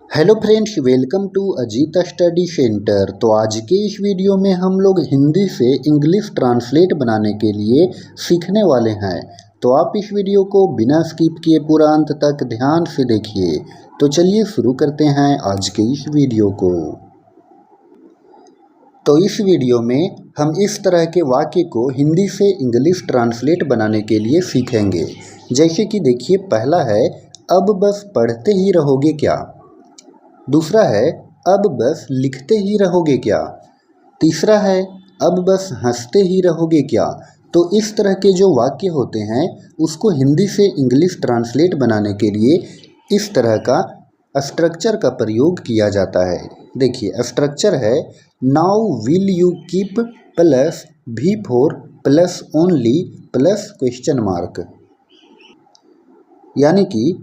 Hello friends, welcome to Ajit study centre. तो आज के इस वीडियो में हम लोग हिंदी से इंग्लिश ट्रांसलेट बनाने के लिए सीखने वाले हैं। तो आप इस वीडियो को बिना स्किप किए पूरा अंत तक ध्यान से देखिए। तो चलिए शुरू करते हैं आज के इस वीडियो को। तो इस वीडियो में हम इस तरह के वाक्य को हिंदी से इंग्लिश ट्रांसलेट बनाने के लिए सीखेंगे। जैसे कि देखिए, पहला है अब बस पढ़ते ही रहोगे क्या। दूसरा है अब बस लिखते ही रहोगे क्या। तीसरा है अब बस हंसते ही रहोगे क्या। तो इस तरह के जो वाक्य होते हैं उसको हिंदी से इंग्लिश ट्रांसलेट बनाने के लिए इस तरह का स्ट्रक्चर का प्रयोग किया जाता है। देखिए, स्ट्रक्चर है now will you keep plus V4 plus only plus question mark. यानी कि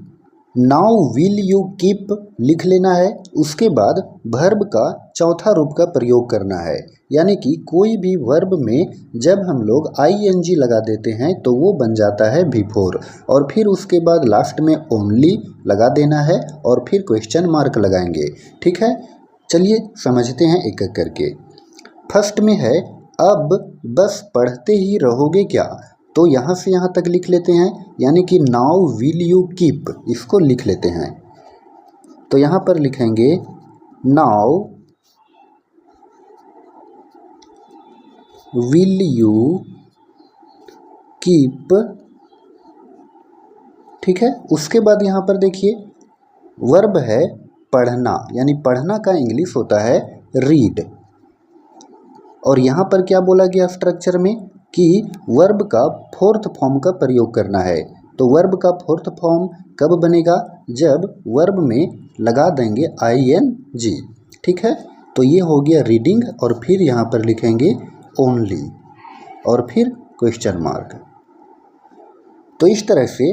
नाउ विल यू कीप लिख लेना है, उसके बाद वर्ब का चौथा रूप का प्रयोग करना है। यानी कि कोई भी वर्ब में जब हम लोग ing लगा देते हैं तो वो बन जाता है V4, और फिर उसके बाद लास्ट में ओनली लगा देना है और फिर क्वेश्चन मार्क लगाएंगे। ठीक है, चलिए समझते हैं एक एक करके। फर्स्ट में है अब बस पढ़ते ही रहोगे क्या। तो यहाँ से यहाँ तक लिख लेते हैं, यानी कि नाउ विल यू कीप, इसको लिख लेते हैं। तो यहाँ पर लिखेंगे नाउ विल यू कीप। ठीक है, उसके बाद यहाँ पर देखिए वर्ब है पढ़ना, यानी पढ़ना का इंग्लिश होता है रीड। और यहाँ पर क्या बोला गया स्ट्रक्चर में कि वर्ब का फोर्थ फॉर्म का प्रयोग करना है। तो वर्ब का फोर्थ फॉर्म कब बनेगा, जब वर्ब में लगा देंगे ing। ठीक है, तो ये हो गया रीडिंग, और फिर यहाँ पर लिखेंगे ओनली और फिर क्वेश्चन मार्क। तो इस तरह से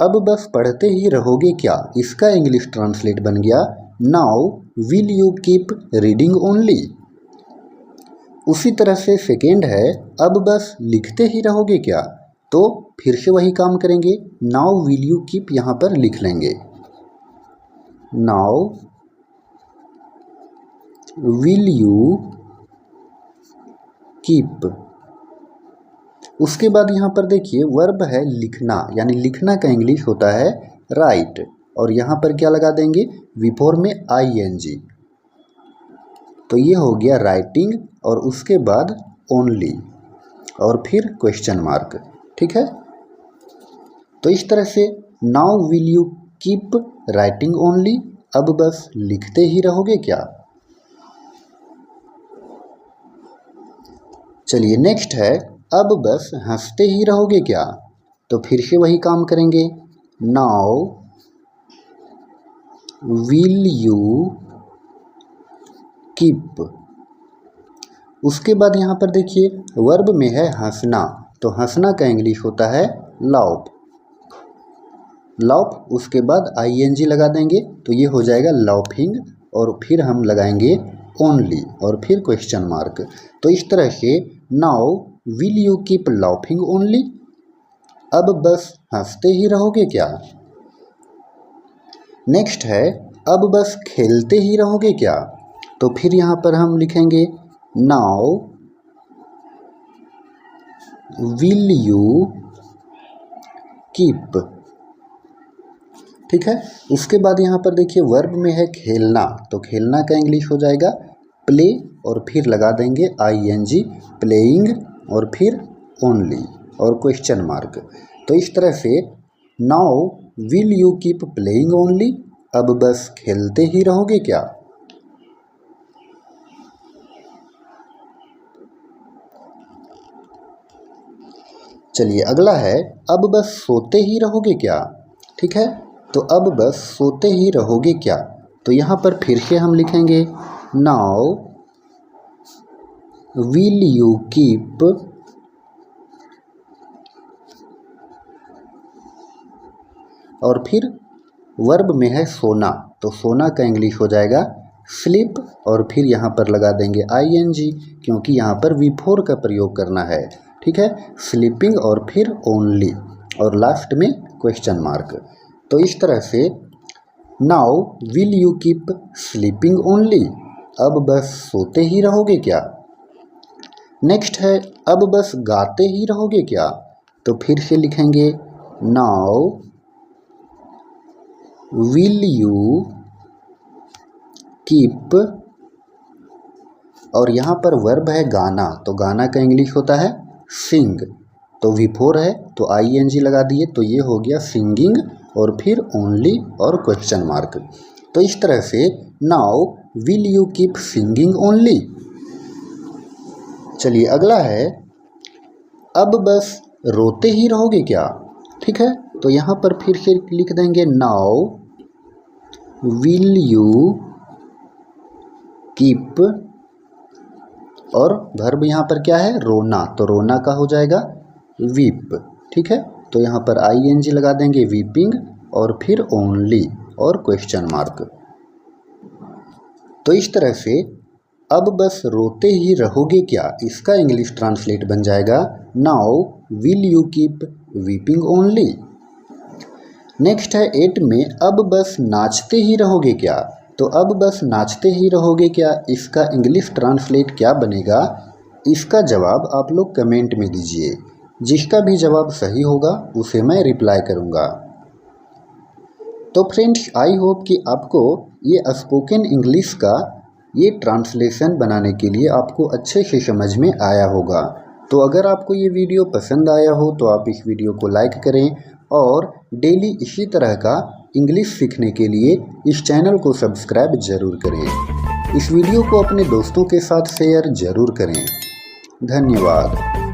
अब बस पढ़ते ही रहोगे क्या, इसका इंग्लिश ट्रांसलेट बन गया now will you keep reading only. उसी तरह से सेकेंड है अब बस लिखते ही रहोगे क्या। तो फिर से वही काम करेंगे, नाउ विल यू कीप यहाँ पर लिख लेंगे नाउ विल यू कीप। उसके बाद यहाँ पर देखिए वर्ब है लिखना, यानी लिखना का इंग्लिश होता है राइट, और यहाँ पर क्या लगा देंगे V4 में ing। तो ये हो गया राइटिंग, और उसके बाद ओनली और फिर क्वेश्चन मार्क। ठीक है, तो इस तरह से now will you keep writing only, अब बस लिखते ही रहोगे क्या। चलिए नेक्स्ट है अब बस हंसते ही रहोगे क्या। तो फिर से वही काम करेंगे, नाउ विल यू कीप। उसके बाद यहाँ पर देखिए वर्ब में है हंसना, तो हंसना का इंग्लिश होता है लाउफ। लाउफ, उसके बाद ing लगा देंगे तो ये हो जाएगा लाउफिंग, और फिर हम लगाएंगे ओनली और फिर क्वेश्चन मार्क। तो इस तरह से now will you keep laughing only, अब बस हंसते ही रहोगे क्या। नेक्स्ट है अब बस खेलते ही रहोगे क्या। तो फिर यहाँ पर हम लिखेंगे नाउ विल यू कीप। ठीक है, उसके बाद यहाँ पर देखिए वर्ब में है खेलना, तो खेलना का इंग्लिश हो जाएगा प्ले, और फिर लगा देंगे ing प्लेइंग, और फिर ओनली और क्वेश्चन मार्क। तो इस तरह से now will you keep playing only, अब बस खेलते ही रहोगे क्या। चलिए अगला है अब बस सोते ही रहोगे क्या। ठीक है, तो अब बस सोते ही रहोगे क्या। तो यहाँ पर फिर से हम लिखेंगे नाउ विल यू कीप और फिर वर्ब में है सोना, तो सोना का इंग्लिश हो जाएगा स्लीप, और फिर यहाँ पर लगा देंगे ing, क्योंकि यहाँ पर V4 का प्रयोग करना है। ठीक है, स्लीपिंग और फिर ओनली और लास्ट में क्वेश्चन मार्क। तो इस तरह से now will you keep sleeping only, अब बस सोते ही रहोगे क्या। नेक्स्ट है अब बस गाते ही रहोगे क्या, तो फिर से लिखेंगे नाउ विल यू कीप, और यहाँ पर वर्ब है गाना, तो गाना का इंग्लिश होता है सिंग, तो V4 है तो ING लगा दिए, तो ये हो गया सिंगिंग और फिर ओनली और क्वेश्चन मार्क। तो इस तरह से now will you keep singing only. चलिए अगला है अब बस रोते ही रहोगे क्या। ठीक है, तो यहाँ पर फिर से लिख देंगे नाउ विल यू कीप, और वर्ब यहाँ पर क्या है रोना, तो रोना का हो जाएगा वीप। ठीक है, तो यहाँ पर ING लगा देंगे वीपिंग और फिर ओनली और क्वेश्चन मार्क। तो इस तरह से अब बस रोते ही रहोगे क्या, इसका इंग्लिश ट्रांसलेट बन जाएगा now will you keep weeping only. Next है 8 में अब बस नाचते ही रहोगे क्या, तो अब बस नाचते ही रहोगे क्या, इसका इंग्लिश ट्रांसलेट क्या बनेगा, इसका जवाब आप लोग कमेंट में दीजिए। जिसका भी जवाब सही होगा उसे मैं रिप्लाई करूँगा। तो फ्रेंड्स आई होप कि आपको ये स्पोकन इंग्लिश का ये ट्रांसलेशन बनाने के लिए आपको अच्छे से समझ में आया होगा। तो अगर आपको ये वीडियो पसंद आया हो तो आप इस वीडियो को लाइक करें और डेली इसी तरह का इंग्लिश सीखने के लिए इस चैनल को सब्सक्राइब जरूर करें। इस वीडियो को अपने दोस्तों के साथ शेयर जरूर करें। धन्यवाद।